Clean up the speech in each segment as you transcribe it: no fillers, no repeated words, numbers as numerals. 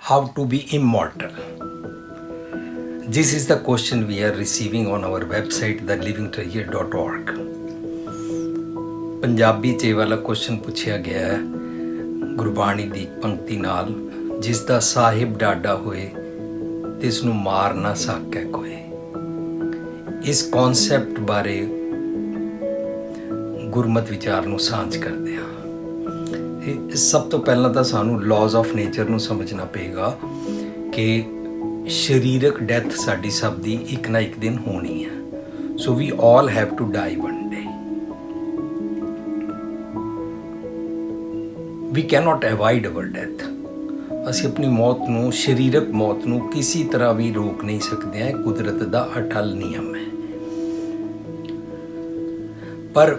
how to be immortal. This is the question we are receiving on our website thelivingtreasure.org. Punjabi 'ਚ ਇਹ ਵਾਲਾ question ਪੁੱਛਿਆ ਗਿਆ ਹੈ ਗੁਰਬਾਣੀ ਦੀ ਪੰਕਤੀ ਨਾਲ, ਜਿਸ ਦਾ ਸਾਹਿਬ ਡਾਡਾ ਹੋਏ ਤਿਸ ਨੂੰ ਮਾਰ ਨਾ ਸਕੈ ਕੋਏ। ਇਸ ਕਨਸੈਪਟ ਬਾਰੇ ਗੁਰਮਤਿ ਵਿਚਾਰ ਨੂੰ ਸਾਂਝ ਕਰਦੇ ਹਾਂ। ਸਭ ਤੋਂ ਪਹਿਲਾਂ ਤਾਂ ਸਾਨੂੰ ਲਾਜ਼ ਆਫ ਨੇਚਰ ਨੂੰ ਸਮਝਣਾ ਪਏਗਾ ਕਿ ਸਰੀਰਕ ਡੈਥ ਸਾਡੀ ਸਭ ਦੀ ਇੱਕ ਨਾ ਇੱਕ ਦਿਨ ਹੋਣੀ ਹੈ। So we all have to die one day. We cannot avoid our death. ਅਸੀਂ ਆਪਣੀ ਮੌਤ ਨੂੰ, ਸਰੀਰਕ ਮੌਤ ਨੂੰ ਕਿਸੇ ਤਰ੍ਹਾਂ ਵੀ ਰੋਕ ਨਹੀਂ ਸਕਦੇ ਹਾਂ। ਕੁਦਰਤ ਦਾ ਅਟਲ ਨਿਯਮ ਹੈ। ਪਰ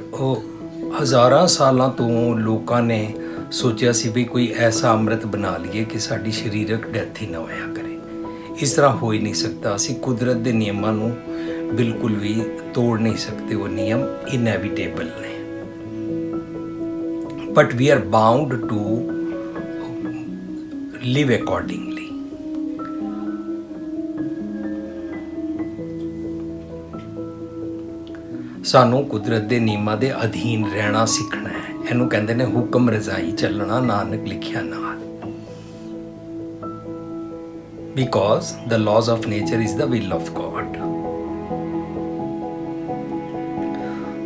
ਹਜ਼ਾਰਾਂ ਸਾਲਾਂ ਤੋਂ ਲੋਕਾਂ ਨੇ ਸੋਚਿਆ ਸੀ ਵੀ ਕੋਈ ਐਸਾ ਅੰਮ੍ਰਿਤ ਬਣਾ ਲਈਏ ਕਿ ਸਾਡੀ ਸਰੀਰਕ ਡੈਥ ਹੀ ਨਾ ਹੋਇਆ ਕਰੇ। ਇਸ ਤਰ੍ਹਾਂ ਹੋ ਹੀ ਨਹੀਂ ਸਕਦਾ। ਅਸੀਂ ਕੁਦਰਤ ਦੇ ਨਿਯਮਾਂ ਨੂੰ ਬਿਲਕੁਲ ਵੀ ਤੋੜ ਨਹੀਂ ਸਕਦੇ। ਉਹ ਨਿਯਮ ਇਨਐਵਿਟੇਬਲ ਨੇ। But we are bound to live accordingly. ਸਾਨੂੰ ਕੁਦਰਤ ਦੇ ਨਿਯਮਾਂ ਦੇ ਅਧੀਨ ਰਹਿਣਾ ਸਿੱਖਣਾ ਹੈ। ਇਹਨੂੰ ਕਹਿੰਦੇ ਨੇ ਹੁਕਮ ਰਜ਼ਾਈ ਚੱਲਣਾ, ਨਾਨਕ ਲਿਖਿਆ ਨਾਲ। Because the laws of nature is the will of God.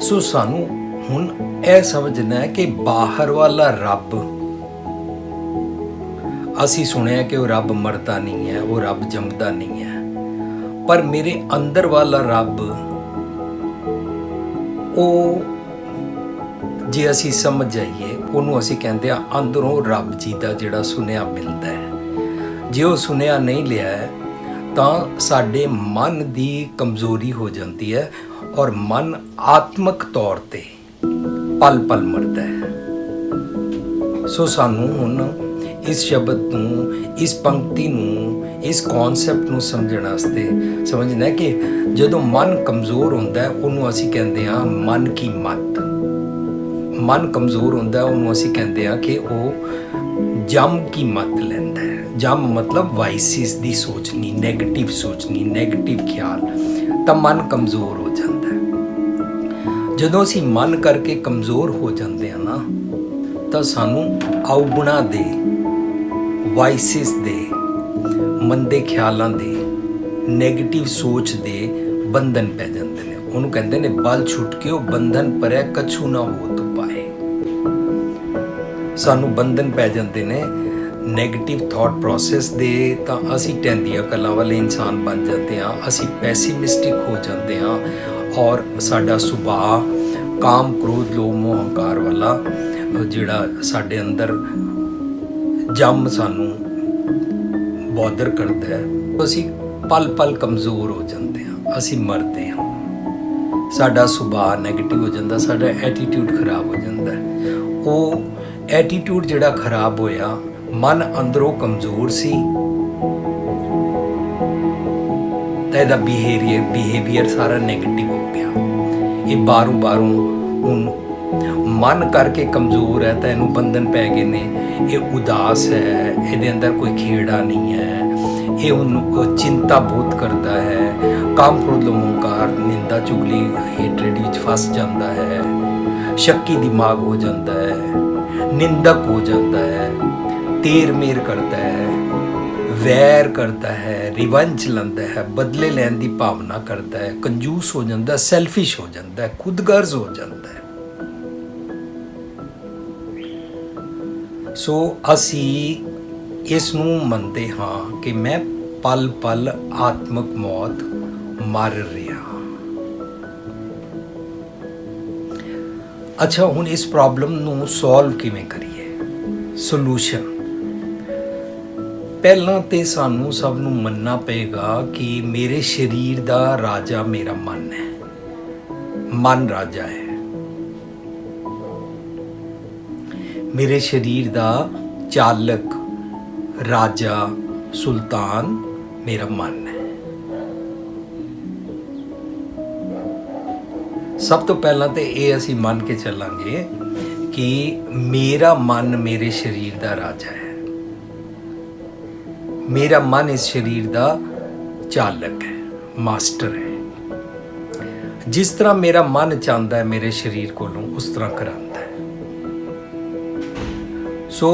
ਸੋ ਸਾਨੂੰ ਹੁਣ ਇਹ ਸਮਝਣਾ ਹੈ ਕਿ ਬਾਹਰ ਵਾਲਾ ਰੱਬ, ਅਸੀਂ ਸੁਣਿਆ ਕਿ ਉਹ ਰੱਬ ਮਰਦਾ ਨਹੀਂ ਹੈ, ਉਹ ਰੱਬ ਜੰਮਦਾ ਨਹੀਂ ਹੈ। ਪਰ ਮੇਰੇ ਅੰਦਰ ਵਾਲਾ ਰੱਬ, ਉਹ ਜੇ ਅਸੀਂ ਸਮਝ ਜਾਈਏ ਉਹਨੂੰ ਅਸੀਂ ਕਹਿੰਦੇ ਆ ਅੰਦਰੋਂ ਰੱਬ ਜੀ ਦਾ ਜਿਹੜਾ ਸੁਨੇਹਾ ਮਿਲਦਾ ਹੈ। ਜੇ ਉਹ ਸੁਨੇਹਾ ਨਹੀਂ ਲਿਆ ਹੈ ਤਾਂ ਸਾਡੇ ਮਨ ਦੀ ਕਮਜ਼ੋਰੀ ਹੋ ਜਾਂਦੀ ਹੈ ਔਰ ਮਨ ਆਤਮਿਕ ਤੌਰ ਤੇ ਪਲ ਪਲ ਮਰਦਾ ਹੈ। ਸੋ ਸਾਨੂੰ ਹੁਣ ਇਸ ਸ਼ਬਦ ਨੂੰ, ਇਸ ਪੰਕਤੀ ਨੂੰ, ਇਸ ਕਨਸੈਪਟ ਨੂੰ ਸਮਝਣ ਵਾਸਤੇ ਸਮਝਣਾ ਕਿ ਜਦੋਂ ਮਨ ਕਮਜ਼ੋਰ ਹੁੰਦਾ ਹੈ ਉਹਨੂੰ ਅਸੀਂ ਕਹਿੰਦੇ ਹਾਂ ਮਨ ਕੀ ਮੱਤ। ਮਨ ਕਮਜ਼ੋਰ ਹੁੰਦਾ ਉਹਨੂੰ ਅਸੀਂ ਕਹਿੰਦੇ ਹਾਂ ਕਿ ਉਹ ਜਮ ਕੀ ਮੱਤ ਲੈਂਦਾ ਹੈ। ਜਮ ਮਤਲਬ ਵਾਈਸਿਸ ਦੀ ਸੋਚਣੀ, ਨੈਗੇਟਿਵ ਸੋਚਣੀ, ਨੈਗੇਟਿਵ ਖਿਆਲ। ਤਾਂ ਮਨ ਕਮਜ਼ੋਰ ਹੋ ਜਾਂਦਾ ਹੈ। ਜਦੋਂ ਅਸੀਂ ਮਨ ਕਰਕੇ ਕਮਜ਼ੋਰ ਹੋ ਜਾਂਦੇ ਹਾਂ ਨਾ, ਤਾਂ ਸਾਨੂੰ ਔਗੁਣਾਂ ਦੇ, ਵਾਈਸਿਸ ਦੇ, ਮੰਦੇ ਖਿਆਲਾਂ ਦੇ, ਨੈਗੇਟਿਵ ਸੋਚ ਦੇ ਬੰਧਨ ਪੈ ਜਾਂਦੇ ਨੇ। ਉਹਨੂੰ ਕਹਿੰਦੇ ਨੇ ਬਲ ਛੁੱਟ ਕੇ ਉਹ ਬੰਧਨ ਪਰੈ ਕਛੂ ਨਾ ਹੋ ਤੋ ਪਾਏ। ਸਾਨੂੰ ਬੰਧਨ ਪੈ ਜਾਂਦੇ ਨੇ ਨੈਗੇਟਿਵ ਥਾਟ ਪ੍ਰੋਸੈਸ ਦੇ। ਤਾਂ ਅਸੀਂ ਟੈਂਦੀਆਂ ਕਲਾਂ ਵਾਲੇ ਇਨਸਾਨ ਬਣ ਜਾਂਦੇ ਹਾਂ। ਅਸੀਂ ਪੈਸੀਮਿਸਟਿਕ ਹੋ ਜਾਂਦੇ ਹਾਂ ਔਰ ਸਾਡਾ ਸੁਭਾਅ ਕਾਮ, ਕ੍ਰੋਧ, ਲੋਭ, ਮੋਹ, ਹੰਕਾਰ ਵਾਲਾ ਜਿਹੜਾ ਸਾਡੇ ਅੰਦਰ ਜੰਮ ਸਾਨੂੰ ਬੋਦਰ ਕਰਦਾ ਹੈ, ਅਸੀਂ ਪਲ ਪਲ ਕਮਜ਼ੋਰ ਹੋ ਜਾਂਦੇ ਹਾਂ। ਅਸੀਂ ਮਰਦੇ ਹਾਂ। ਸਾਡਾ ਸੁਭਾਅ ਨੈਗੇਟਿਵ ਹੋ ਜਾਂਦਾ, ਸਾਡਾ ਐਟੀਟਿਊਡ ਖਰਾਬ ਹੋ ਜਾਂਦਾ। ਉਹ ਐਟੀਟਿਊਡ ਜਿਹੜਾ ਖਰਾਬ ਹੋਇਆ, ਮਨ ਅੰਦਰੋਂ ਕਮਜ਼ੋਰ ਸੀ ਤਾਂ ਇਹਦਾ ਬਿਹੇਵੀਅਰ ਸਾਰਾ ਨੈਗੇਟਿਵ ਹੋ ਗਿਆ। ਇਹ ਬਾਹਰੋਂ ਹੁਣ ਮਨ ਕਰਕੇ ਕਮਜ਼ੋਰ ਹੈ ਤਾਂ ਇਹਨੂੰ ਬੰਧਨ ਪੈ ਗਏ ਨੇ। ਇਹ ਉਦਾਸ ਹੈ, ਇਹਦੇ ਅੰਦਰ ਕੋਈ ਖੇੜਾ ਨਹੀਂ ਹੈ। ਇਹ ਉਹਨੂੰ ਚਿੰਤਾ ਬਹੁਤ ਕਰਦਾ ਹੈ। ਕਾਮ, ਕ੍ਰੋਧ, ਲੋਭ, ਹੰਕਾਰ, ਨਿੰਦਾ, ਚੁਗਲੀ, ਹੇਟਰੇਡ ਵਿੱਚ ਫਸ ਜਾਂਦਾ ਹੈ। ਸ਼ੱਕੀ ਦਿਮਾਗ ਹੋ ਜਾਂਦਾ ਹੈ, ਨਿੰਦਕ ਹੋ ਜਾਂਦਾ ਹੈ, ਤੇਰ ਮੇਰ ਕਰਦਾ ਹੈ, ਵੈਰ ਕਰਦਾ ਹੈ, ਰਿਵੰਜ ਲੈਂਦਾ ਹੈ, ਬਦਲੇ ਲੈਣ ਦੀ ਭਾਵਨਾ ਕਰਦਾ ਹੈ, ਕੰਜੂਸ ਹੋ ਜਾਂਦਾ, ਸੈਲਫਿਸ਼ ਹੋ ਜਾਂਦਾ, ਖੁਦਗਰਜ਼ ਹੋ ਜਾਂਦਾ ਹੈ। ਸੋ ਅਸੀਂ ਇਸ ਨੂੰ ਮੰਨਦੇ ਹਾਂ ਕਿ ਮੈਂ ਪਲ ਪਲ ਆਤਮਿਕ ਮੌਤ ਮਰ ਰਿਹਾ। ਅੱਛਾ, ਹੁਣ ਇਸ ਪ੍ਰੋਬਲਮ ਨੂੰ ਸੋਲਵ ਕਿਵੇਂ ਕਰੀਏ? ਸੋਲੂਸ਼ਨ, ਪਹਿਲਾਂ ਤੇ ਸਾਨੂੰ ਸਭ ਨੂੰ ਮੰਨਣਾ ਪਏਗਾ ਕਿ ਮੇਰੇ ਸਰੀਰ ਦਾ ਰਾਜਾ ਮੇਰਾ ਮਨ ਹੈ। ਮਨ ਰਾਜਾ ਹੈ। ਮੇਰੇ ਸਰੀਰ ਦਾ ਚਾਲਕ, ਰਾਜਾ, ਸੁਲਤਾਨ ਮੇਰਾ ਮਨ ਹੈ। ਸਭ ਤੋਂ ਪਹਿਲਾਂ ਤੇ ਇਹ ਅਸੀਂ ਮੰਨ ਕੇ ਚੱਲਾਂਗੇ ਕਿ ਮੇਰਾ ਮਨ ਮੇਰੇ ਸਰੀਰ ਦਾ ਰਾਜਾ ਹੈ। मेरा मन इस शरीर का चालक है, मास्टर है। जिस तरह मेरा मन चाहता है मेरे शरीर को उस तरह कराता है। सो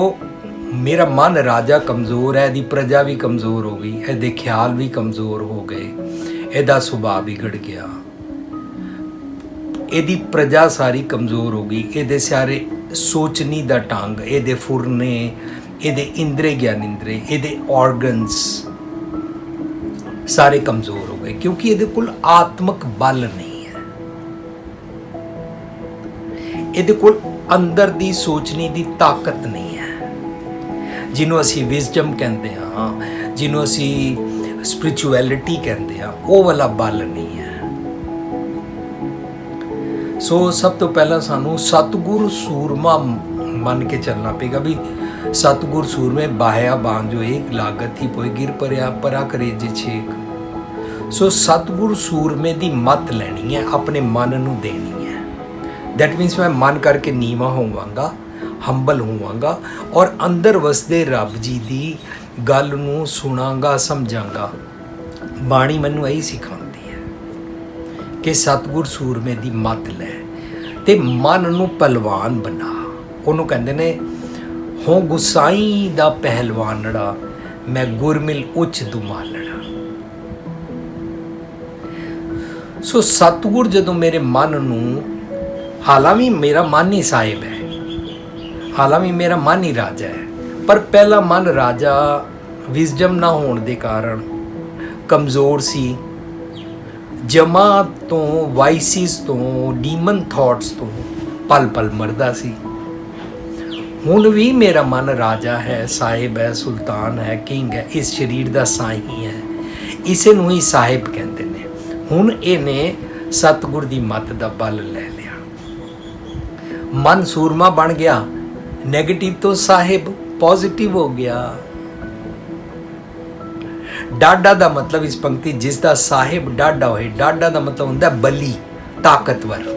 मेरा मन राजा कमज़ोर है, ਇਹਦੀ प्रजा भी कमज़ोर हो गई, ਇਹਦੇ ख्याल भी कमज़ोर हो गए, ਇਹਦਾ ਸੁਭਾਅ ਵਿਗੜ ਗਿਆ, ਇਹਦੀ प्रजा सारी कमज़ोर हो गई, ਇਹਦੇ ਸਾਰੇ सोचनी ਦਾ ਢੰਗ, ਇਹਦੇ ਫੁਰਨੇ, ਇਹਦੇ इंद्रे ज्ञानेंद्रे, ਇਹਦੇ ऑर्गन्स सारे कमज़ोर हो गए, क्योंकि ਇਹਦੇ ਕੋਲ आत्मक बल नहीं है, ਇਹਦੇ ਕੋਲ अंदर ਦੀ सोचनी ਦੀ ताकत नहीं है, ਜਿਹਨੂੰ ਅਸੀਂ ਵਿਜ਼ਡਮ ਕਹਿੰਦੇ ਹਾਂ, ਜਿਹਨੂੰ ਅਸੀਂ स्पिरिचुअलिटी कहते हैं, वो वाला बल नहीं है। सो सब तो पहला सानू सतगुर सूरमा मन के चलना पेगा भी सतगुर सूरमे बाह्या बांग जो एक लागत ही पोए गिर परा करे जे छेक। सो सतगुर सूरमे दी मत लेनी है, अपने मन नू देनी है। दैट मीन्स मैं मन करके नीवा होवांगा, हंबल होवांगा और अंदर वसदे रब जी दी गल नू सुनांगा, समझांगा। बाणी मैनू यही सिखाती है कि सतगुर सूरमे दी मत लै ते मन नू पहलवान बना। उन्होंने कहते ने हो गुसाई दा पहलवानड़ा, मैं गुरमिल उच दुमालड़ा। सो सतगुर जदों मेरे मन नू, हालांकि मेरा मन ही साहिब है, हालांकि मेरा मन ही राजा है, पर पहला मन राजा विजडम ना होने के कारण कमज़ोर सी, जमा तो वाइसिस तो डीमन थॉट्स तो पल पल मरदा सी। हुण भी मेरा मन राजा है, साहिब है, सुल्तान है, किंग है, इस शरीर का साही है, इसे नूं ही साहिब कहते हैं। हुण इहने सतगुर दी मत दा बल ले लिया, मन सूरमा बन गया, नेगेटिव तो साहिब पॉजिटिव हो गया। डाडा दा मतलब इस पंक्ति जिसदा साहिब डाडा होए, डाडा दा मतलब हुंदा बली, ताकतवर।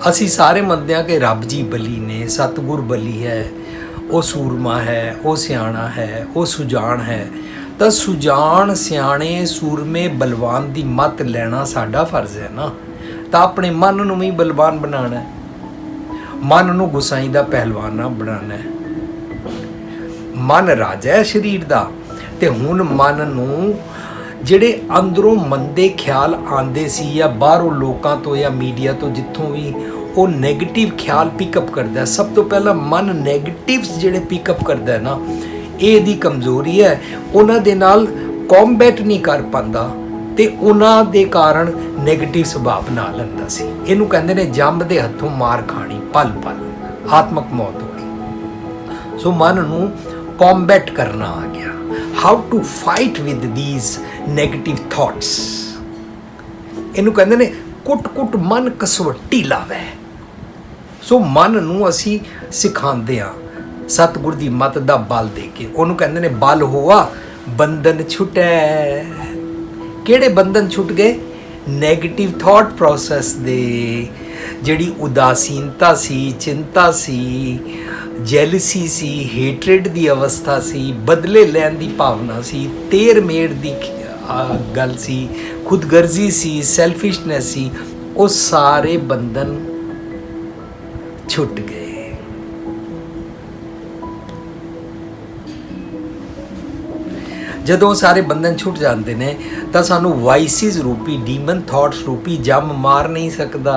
असी सारे मंदे हां कि रब जी बली ने, सतगुर बली है, वो सूरमा है, वो सियाणा है, वो सुजान है। तो सुजान सियाणे सूरमे बलवान दी मत लेना साडा फर्ज है ना। तो अपने मन नूं भी बलवान बनाना है, मन नूं गुसाई दा पहलवान ना बनाना है। मन राजा है शरीर दा, ते हुण मन नूं ਜਿਹੜੇ अंदरों मंदे ख्याल आंदे सी या बाहरों लोगों तो या मीडिया तो जितों भी वो नैगेटिव ख्याल पिकअप करता है। सब तो पहला मन नैगेटिव्स ਜਿਹੜੇ पिकअप करता है ना, ये दी कमज़ोरी है। उन्हां दे नाल कॉम्बैट नहीं कर पांदा ते उन्हां दे कारण नैगेटिव सुभाव बना लैंदा सी। इहनूं कहंदे ने जंब दे हत्थों मार खानी, पल पल आत्मक मौत होनी। सो मन नूं कॉम्बैट करना आ गया, how to fight with these negative thoughts. इनू कहते ने कुट कुट मन कसवट्टी लावे। सो मन नूं असी सिखांदे आ सतगुर दी मत दा बल दे के। उन्होंने कहते ने बल हुआ बंधन छुटे। किहड़े बंधन छुट गए? नैगेटिव थॉट प्रोसैस दे, जिहड़ी उदासीनता सी, चिंता सी, जैलसी सी, हेट्रेड दी अवस्था सी, बदले लैन दी भावना सी, तेर मेड़ दी गल सी, खुदगर्जी सी, सैल्फिशनेस सी, वो सारे बंधन छुट गए। जदों सारे बंधन छुट जाते हैं तो सानू वाइसिस रूपी, डीमन थॉट्स रूपी जम मार नहीं सकता।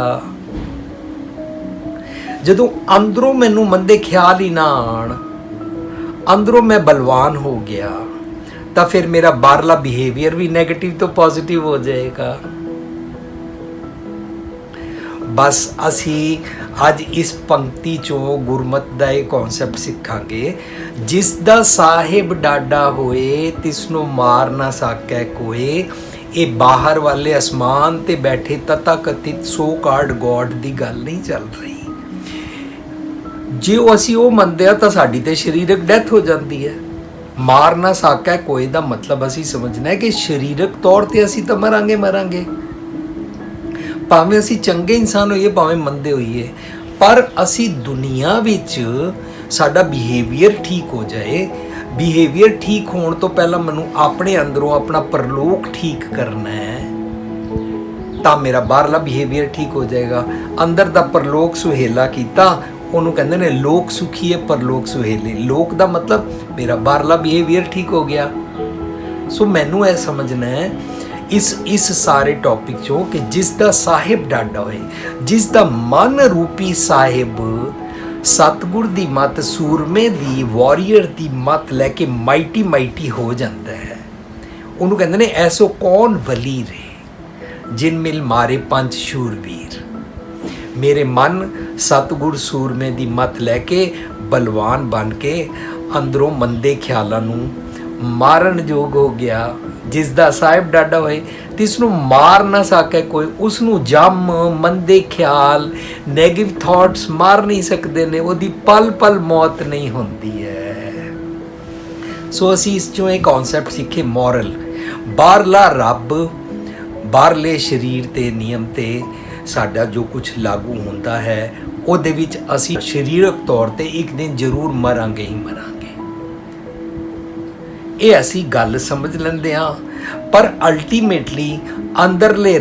जदों अंदरों मैनू मंदे ख्याल ही ना आन, अंदरों मैं बलवान हो गया, तो फिर मेरा बाहरला बिहेवियर भी नेगेटिव तो पॉजिटिव हो जाएगा। बस असी अज इस पंक्ति चों गुरमत का एक कॉन्सैप्ट सीखांगे, जिसदा साहिब डाडा होए तिसनों मार ना सकै कोई। ये बाहर वाले आसमान ते बैठे तथा कथित सो कार्ड गॉड की गल नहीं चल रही। जे असी वो मनते हैं तो साडी ते शरीरक डैथ हो जाती है। मार ना सकै कोई दा मतलब असी समझना है कि शरीरक तौर पर असी तो मरांगे मरांगे, भावें असी चंगे इंसान होइए भावें मंदे होइए, पर असी दुनिया विच साडा बिहेवियर ठीक हो जाए, ਬਿਹੇਵੀਅਰ ਠੀਕ ਹੋਣ ਤੋਂ ਪਹਿਲਾਂ ਮੈਨੂੰ ਆਪਣੇ ਅੰਦਰੋਂ ਆਪਣਾ ਪਰਲੋਕ ਠੀਕ ਕਰਨਾ ਹੈ, ਤਾਂ ਮੇਰਾ ਬਾਹਰਲਾ ਬਿਹੇਵੀਅਰ ਠੀਕ ਹੋ ਜਾਏਗਾ। ਅੰਦਰ ਦਾ ਪਰਲੋਕ ਸੁਹੇਲਾ ਕੀਤਾ, ਉਹਨੂੰ ਕਹਿੰਦੇ ਨੇ ਲੋਕ ਸੁਖੀਏ ਪਰਲੋਕ ਸੁਹੇਲੇ। ਲੋਕ ਦਾ ਮਤਲਬ ਮੇਰਾ ਬਾਹਰਲਾ ਬਿਹੇਵੀਅਰ ਠੀਕ ਹੋ ਗਿਆ। ਸੋ ਮੈਨੂੰ ਇਹ ਸਮਝਣਾ ਹੈ ਇਸ ਸਾਰੇ ਟੌਪਿਕ 'ਚੋਂ ਕਿ ਜਿਸ ਦਾ ਸਾਹਿਬ ਡਾਢਾ ਹੋਏ, ਜਿਸ ਦਾ ਮਨ ਰੂਪੀ ਸਾਹਿਬ ਸਤਿਗੁਰ ਦੀ ਮੱਤ, ਸੂਰਮੇ ਦੀ, ਵਾਰੀਅਰ ਦੀ ਮੱਤ ਲੈ ਕੇ ਮਾਈਟੀ ਹੋ ਜਾਂਦਾ ਹੈ, ਉਹਨੂੰ ਕਹਿੰਦੇ ਨੇ ਐਸੋ ਕੌਣ ਵਲੀ ਰੇ ਜਿਨ ਮਿਲ ਮਾਰੇ ਪੰਜ ਸ਼ੂਰਵੀਰ। ਮੇਰੇ ਮਨ ਸਤਿਗੁਰ ਸੂਰਮੇ ਦੀ ਮੱਤ ਲੈ ਕੇ ਬਲਵਾਨ ਬਣ ਕੇ ਅੰਦਰੋਂ ਮੰਦੇ ਖਿਆਲਾਂ ਨੂੰ ਮਾਰਨ ਯੋਗ ਹੋ ਗਿਆ। ਜਿਸ ਦਾ ਸਾਹਿਬ ਡਾਢਾ ਹੋਏ ਤਿਸ ਨੂੰ ਮਾਰ ਨਾ ਸਕੇ ਕੋਈ, ਉਸ ਨੂੰ ਜੰਮ, ਮੰਦੇ ਖਿਆਲ, ਨੈਗੇਟਿਵ ਥਾਟਸ ਮਾਰ ਨਹੀਂ ਸਕਦੇ ਨੇ, ਉਹਦੀ ਪਲ ਪਲ ਮੌਤ ਨਹੀਂ ਹੁੰਦੀ ਹੈ। ਸੋ ਅਸੀਂ ਇਸ ਚੋਂ ਇਹ ਕਨਸੈਪਟ ਸਿੱਖੇ ਮੋਰਲ। ਬਾਹਰਲਾ ਰੱਬ ਬਾਹਰਲੇ ਸਰੀਰ ਤੇ ਨਿਯਮ ਤੇ ਸਾਡਾ ਜੋ ਕੁਝ ਲਾਗੂ ਹੁੰਦਾ ਹੈ, ਉਹਦੇ ਵਿੱਚ ਅਸੀਂ ਸਰੀਰਕ ਤੌਰ ਤੇ ਇੱਕ ਦਿਨ ਜ਼ਰੂਰ ਮਰਾਂਗੇ ਹੀ ਮਰਾਂਗੇ। ਇਹ ਅਸੀਂ ਗੱਲ ਸਮਝ ਲੈਂਦੇ ਹਾਂ, ਪਰ ਅਲਟੀਮੇਟਲੀ ਅੰਦਰਲੇ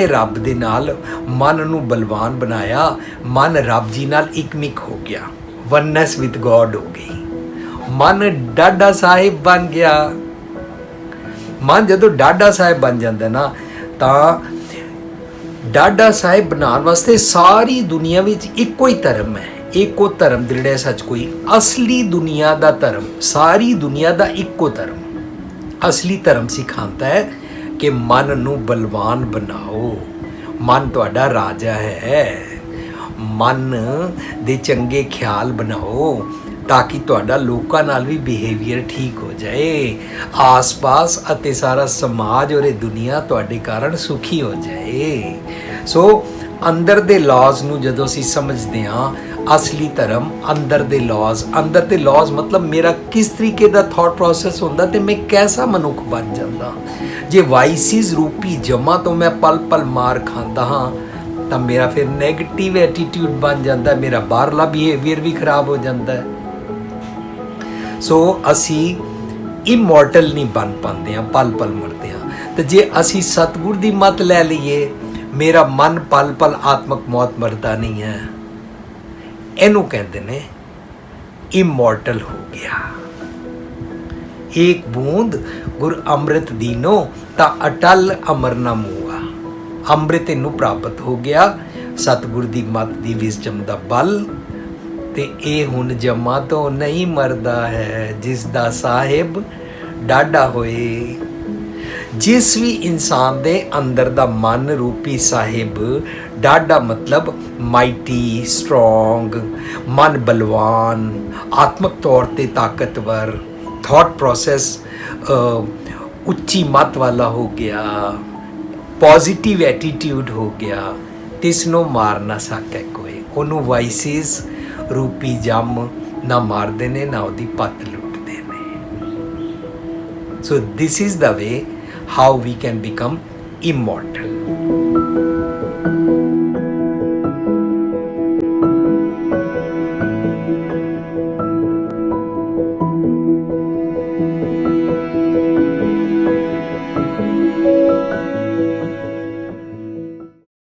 ਰੱਬ ਦੇ ਨਾਲ ਮਨ ਨੂੰ ਬਲਵਾਨ ਬਣਾਇਆ। ਮਨ ਰੱਬ ਜੀ ਨਾਲ ਇਕਮਿਕ ਹੋ ਗਿਆ, ਵਨਨੈਸ ਵਿਦ ਗੋਡ ਹੋ ਗਈ। ਮਨ ਡਾਢਾ ਸਾਹਿਬ ਬਣ ਗਿਆ। ਮਨ ਜਦੋਂ ਡਾਢਾ ਸਾਹਿਬ ਬਣ ਜਾਂਦਾ ਨਾ, ਤਾਂ ਡਾਢਾ ਸਾਹਿਬ ਬਣਾਉਣ ਵਾਸਤੇ ਸਾਰੀ ਦੁਨੀਆ ਵਿੱਚ ਇੱਕੋ ਹੀ ਧਰਮ ਹੈ, ਇੱਕੋ ਧਰਮ ਦ੍ਰਿੜ੍ਹੈ ਸੱਚ ਕੋਈ। ਅਸਲੀ ਦੁਨੀਆ ਦਾ ਧਰਮ, ਸਾਰੀ ਦੁਨੀਆ ਦਾ ਇੱਕੋ ਧਰਮ, ਅਸਲੀ ਧਰਮ ਸਿਖਾਉਂਦਾ ਹੈ ਕਿ ਮਨ ਨੂੰ ਬਲਵਾਨ ਬਣਾਓ। ਮਨ ਤੁਹਾਡਾ ਰਾਜਾ ਹੈ। ਮਨ ਦੇ ਚੰਗੇ ਖਿਆਲ ਬਣਾਓ ਤਾਂ ਕਿ ਤੁਹਾਡਾ ਲੋਕਾਂ ਨਾਲ ਵੀ ਬਿਹੇਵੀਅਰ ਠੀਕ ਹੋ ਜਾਏ, ਆਸ-ਪਾਸ ਅਤੇ ਸਾਰਾ ਸਮਾਜ ਔਰ ਇਹ ਦੁਨੀਆ ਤੁਹਾਡੇ ਕਾਰਨ ਸੁਖੀ ਹੋ ਜਾਏ। ਸੋ ਅੰਦਰ ਦੇ ਲਾਜ਼ ਨੂੰ ਜਦੋਂ ਅਸੀਂ ਸਮਝਦੇ ਹਾਂ, ਅਸਲੀ ਧਰਮ ਅੰਦਰ ਦੇ ਲਾਜ਼ ਮਤਲਬ ਮੇਰਾ ਕਿਸ ਤਰੀਕੇ ਦਾ ਥਾਟ ਪ੍ਰੋਸੈਸ ਹੁੰਦਾ ਤੇ ਮੈਂ ਕੈਸਾ ਮਨੁੱਖ ਬਣ ਜਾਂਦਾ। ਜੇ ਵਾਈਸਿਸ ਰੂਪੀ ਜਮਾ ਤੋਂ ਮੈਂ ਪਲ ਪਲ ਮਾਰ ਖਾਂਦਾ ਹਾਂ ਤਾਂ ਮੇਰਾ ਫਿਰ ਨੈਗੇਟਿਵ ਐਟੀਟਿਊਡ ਬਣ ਜਾਂਦਾ, ਮੇਰਾ ਬਾਹਰਲਾ ਬਿਹੇਵੀਅਰ ਵੀ ਖਰਾਬ ਹੋ ਜਾਂਦਾ ਹੈ। ਸੋ ਅਸੀਂ ਇਮੋਰਟਲ ਨਹੀਂ ਬਣ ਪਾਉਂਦੇ ਹਾਂ, ਪਲ ਪਲ ਮਰਦੇ ਹਾਂ। ਤੇ ਜੇ ਅਸੀਂ ਸਤਿਗੁਰ ਦੀ ਮੱਤ ਲੈ ਲਈਏ, ਮੇਰਾ ਮਨ ਪਲ ਪਲ ਆਤਮਕ ਮੌਤ ਮਰਦਾ ਨਹੀਂ ਹੈ, ਇਹਨੂੰ ਕਹਿੰਦੇ ਨੇ ਇਮੋਰਟਲ ਹੋ ਗਿਆ। ਇੱਕ ਬੂੰਦ ਗੁਰ ਅੰਮ੍ਰਿਤ ਦੀਨੋ ਤਾਂ ਅਟਲ ਅਮਰ ਨਾ ਮੂਆ। ਅੰਮ੍ਰਿਤ ਇਹਨੂੰ ਪ੍ਰਾਪਤ ਹੋ ਗਿਆ, ਸਤਿਗੁਰ ਦੀ ਮੱਤ ਦੀ ਵਿਜ਼ਡਮ ਦਾ ਬਲ, ਤੇ ਇਹ ਹੁਣ ਜਮਾ ਤੋਂ ਨਹੀਂ ਮਰਦਾ ਹੈ, ਜਿਸ ਦਾ ਸਾਹਿਬ ਡਾਢਾ ਹੋਏ। ਜਿਸ ਵੀ ਇਨਸਾਨ ਦੇ ਅੰਦਰ ਦਾ ਮਨ ਰੂਪੀ ਸਾਹਿਬ ਡਾਢਾ ਮਤਲਬ ਮਾਈਟੀ, ਸਟਰੋਂਗ, ਮਨ ਬਲਵਾਨ, ਆਤਮਕ ਤੌਰ ਤੇ ਤਾਕਤਵਰ, ਥਾਟ ਪ੍ਰੋਸੈਸ ਉੱਚੀ ਮੱਤ ਵਾਲਾ ਹੋ ਗਿਆ, ਪੋਜ਼ਿਟਿਵ ਐਟੀਟਿਊਡ ਹੋ ਗਿਆ, ਤਿਸ ਨੂੰ ਮਾਰ ਨਾ ਸਕੇ ਕੋਈ। ਉਹਨੂੰ ਵਾਈਸਿਸ ਰੂਪੀ ਜੰਮ ਨਾ ਮਾਰਦੇ ਨੇ, ਨਾ ਉਹਦੀ ਪੱਤ ਲੁੱਟਦੇ ਨੇ। So this is the way how we can become immortal.